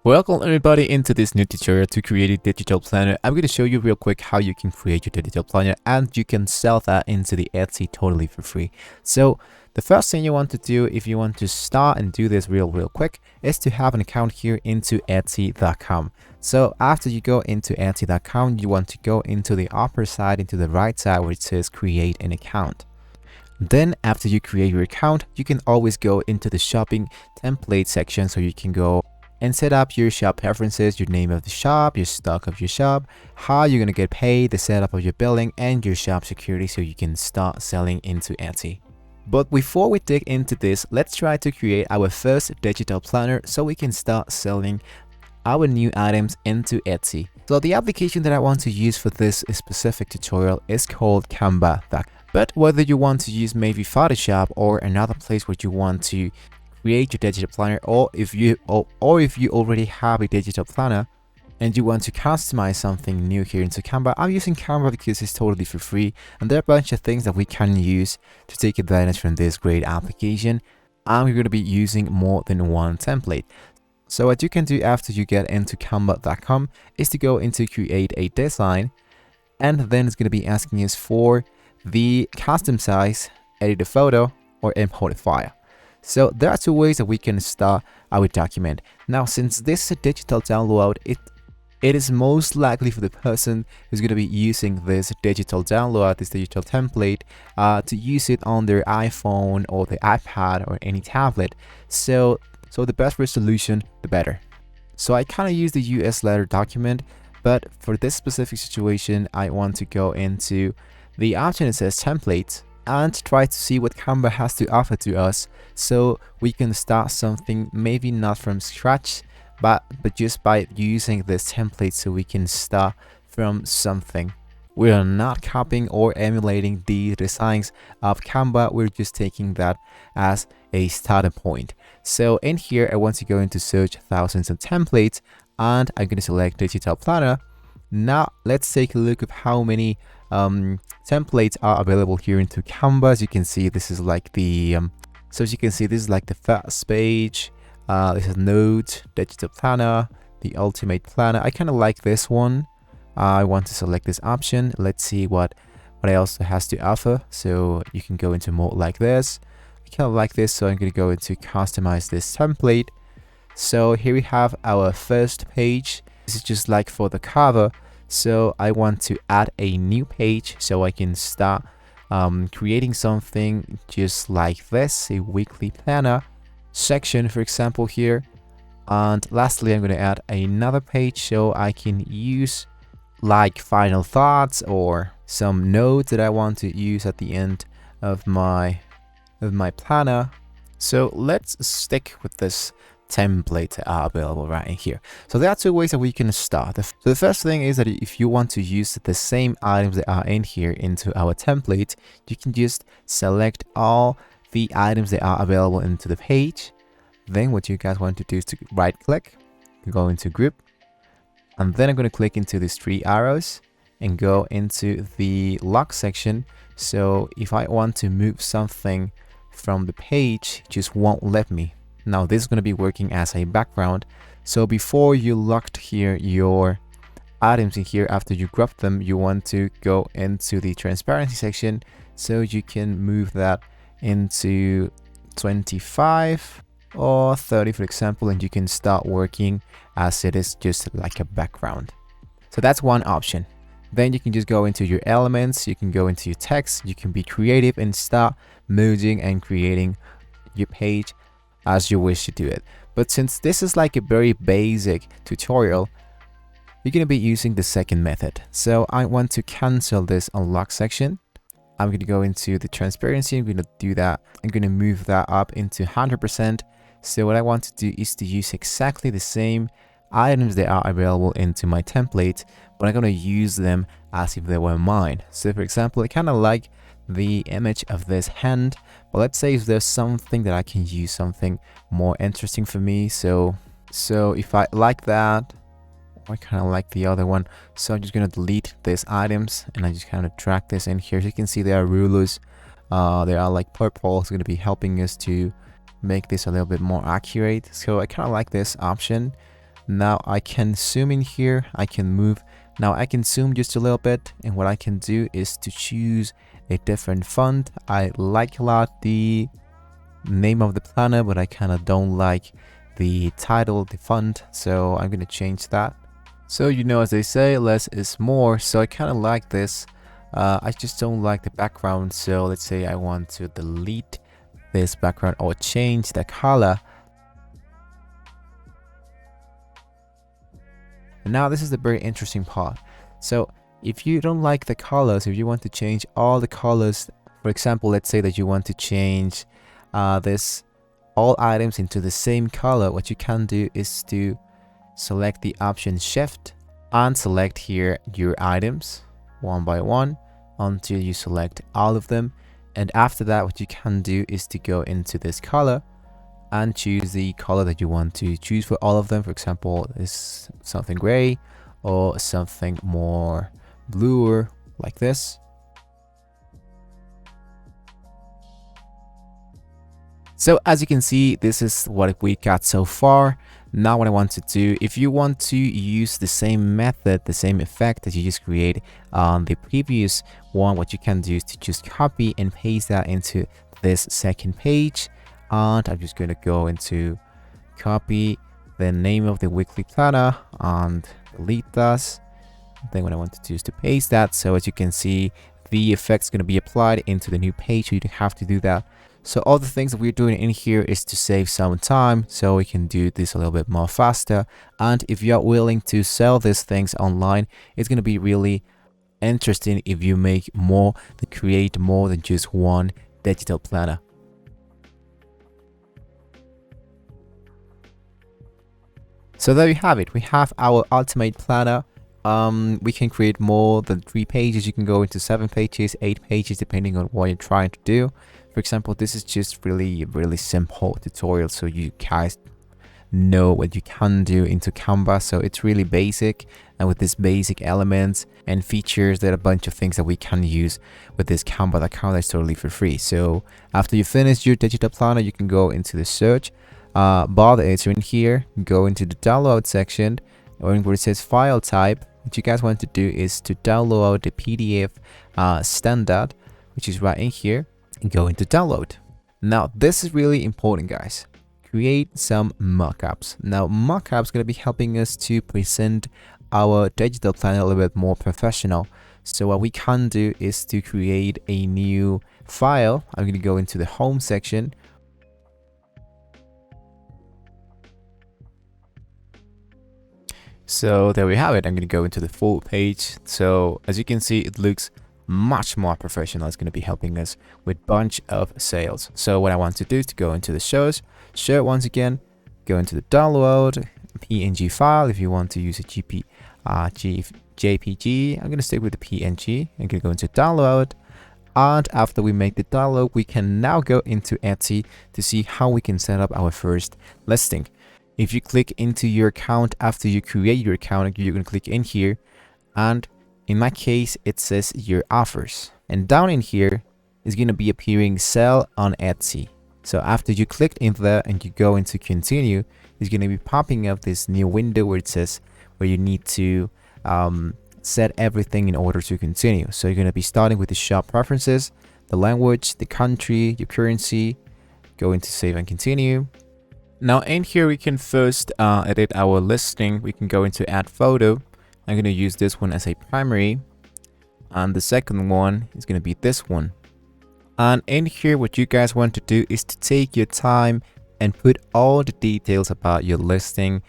Welcome everybody into this new tutorial to create a digital planner. I'm going to show you real quick how you can create your digital planner and you can sell that into the Etsy totally for free. So the first thing you want to do if you want to start and do this real quick is to have an account here into Etsy.com. So after you go into Etsy.com, you want to go into the upper side, into the right side where it says create an account. Then after you create your account, you can always go into the shopping template section, so you can go and set up your shop preferences, your name of the shop, your stock of your shop, how you're going to get paid, the setup of your billing, and your shop security so you can start selling into Etsy. But before we dig into this, let's try to create our first digital planner so we can start selling our new items into Etsy. So the application that I want to use for this specific tutorial is called Canva. But whether you want to use maybe Photoshop or another place where you want to create your digital planner, or if you already have a digital planner and you want to customize something new here into Canva, I'm using Canva because it's totally for free and there are a bunch of things that we can use to take advantage from this great application. I'm going to be using more than one template. So what you can do after you get into canva.com is to go into create a design, and then it's going to be asking us for the custom size, edit a photo, or import a file. So there are two ways that we can start our document. Now, since this is a digital download, it is most likely for the person who's going to be using this digital download, this digital template, to use it on their iPhone or the iPad or any tablet. So the better resolution, the better. So I kind of use the US letter document, but for this specific situation, I want to go into the option that says templates and try to see what Canva has to offer to us, so we can start something, maybe not from scratch, but just by using this template, so we can start from something. We are not copying or emulating the designs of Canva, we're just taking that as a starting point. So in here, I want to go into search thousands of templates, and I'm going to select digital planner. Now let's take a look at how many templates are available here into Canva. As you can see, this is like the so as you can see, this is like the first page. This is note, digital planner, the ultimate planner. I kind of like this one. I want to select this option. Let's see what else it has to offer. So you can go into mode like this. I kind of like this, so I'm going to go into customize this template. So here we have our first page. This is just like for the cover. So I want to add a new page so I can start creating something just like this, a weekly planner section, for example, here. And lastly, I'm going to add another page so I can use like final thoughts or some notes that I want to use at the end of my planner. So let's stick with this template available right in here. So there are two ways that we can start. So the first thing is that if you want to use the same items that are in here into our template, you can just select all the items that are available into the page. Then what you guys want to do is to right click, go into group, and then I'm going to click into these three arrows and go into the lock section. So if I want to move something from the page, it just won't let me. Now this is going to be working as a background. So before you locked here your items in here, after you group them, you want to go into the transparency section so you can move that into 25 or 30, for example, and you can start working as it is just like a background. So that's one option. Then you can just go into your elements, you can go into your text, you can be creative and start merging and creating your page as you wish to do it. But since this is like a very basic tutorial, you're going to be using the second method. So I want to cancel this unlock section. I'm going to go into the transparency. I'm going to do that. I'm going to move that up into 100%. So what I want to do is to use exactly the same items that are available into my template, but I'm going to use them as if they were mine. So for example, I kind of like the image of this hand, but let's say if there's something that I can use, something more interesting for me. So if I like that, I kind of like the other one, so I'm just going to delete these items and I just kind of drag this in here. As you can see, there are rulers, they are like purple. It's going to be helping us to make this a little bit more accurate. So I kind of like this option. Now I can zoom in here, I can move. Now I can zoom just a little bit, and what I can do is to choose a different font. I like a lot the name of the planner, but I kind of don't like the title, the font, so I'm gonna change that. So as they say, less is more, so I kind of like this. I just don't like the background, so let's say I want to delete this background or change the color. And now this is the very interesting part. So if you don't like the colors, if you want to change all the colors, for example, let's say that you want to change this all items into the same color, what you can do is to select the option shift and select here your items one by one until you select all of them. And after that, what you can do is to go into this color and choose the color that you want to choose for all of them. For example, is something gray or something more bluer like this. So as you can see, this is what we got so far. Now what I want to do, if you want to use the same method, the same effect that you just created on the previous one, what you can do is to just copy and paste that into this second page. And I'm just going to go into copy the name of the weekly planner and delete this. Then what I want to do is to paste that. So as you can see, the effect is going to be applied into the new page. So you don't have to do that. So all the things that we're doing in here is to save some time, so we can do this a little bit more faster. And if you're willing to sell these things online, it's going to be really interesting if you make more, to create more than just one digital planner. So there you have it. We have our ultimate planner. We can create more than 3 pages. You can go into 7 pages, 8 pages, depending on what you're trying to do. For example, this is just really simple tutorial, so you guys know what you can do into Canva. So it's really basic, and with these basic elements and features, there are a bunch of things that we can use with this Canva. The Canva is totally for free. So after you finish your digital planner, you can go into the search bar that is in here, go into the download section, where it says file type. What you guys want to do is to download the PDF standard, which is right in here, and go into download. Now this is really important, guys. Create some mockups. Now mockups going to be helping us to present our digital planner a little bit more professional. So what we can do is to create a new file. I'm going to go into the home section. So there we have it. I'm going to go into the full page. So as you can see, it looks much more professional. It's going to be helping us with bunch of sales. So what I want to do is to go into the show once again, go into the download PNG file. If you want to use a JPG, I'm going to stick with the PNG. I'm going to go into download, and after we make the download, we can now go into Etsy to see how we can set up our first listing. If you click into your account after you create your account, you're going to click in here, and in my case, it says your offers. And down in here is going to be appearing sell on Etsy. So after you click in there and you go into continue, it's going to be popping up this new window where it says where you need to set everything in order to continue. So you're going to be starting with the shop preferences, the language, the country, your currency, go into save and continue. Now in here, we can first edit our listing. We can go into add photo. I'm going to use this one as a primary, and the second one is going to be this one. And in here, what you guys want to do is to take your time and put all the details about your listing.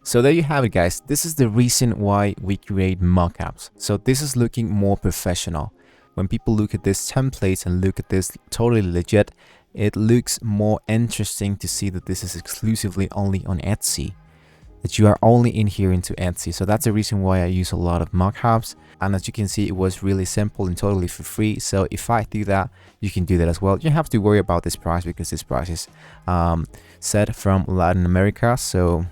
So there you have it, guys. This is the reason why we create mockups. So this is looking more professional. When people look at this templates and look at this totally legit, it looks more interesting to see that this is exclusively only on Etsy, that you are only in here into Etsy. So that's the reason why I use a lot of mockups. And as you can see, it was really simple and totally for free. So if I do that, you can do that as well. You don't have to worry about this price because this price is set from Latin America. So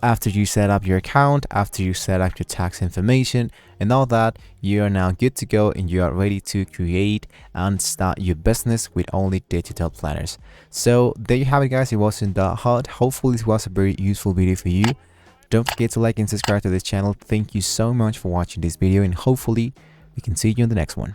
after you set up your account, after you set up your tax information and all that, you are now good to go and you are ready to create and start your business with only digital planners. So there you have it, guys. It wasn't that hard. Hopefully this was a very useful video for you. Don't forget to like and subscribe to this channel. Thank you so much for watching this video, and hopefully we can see you in the next one.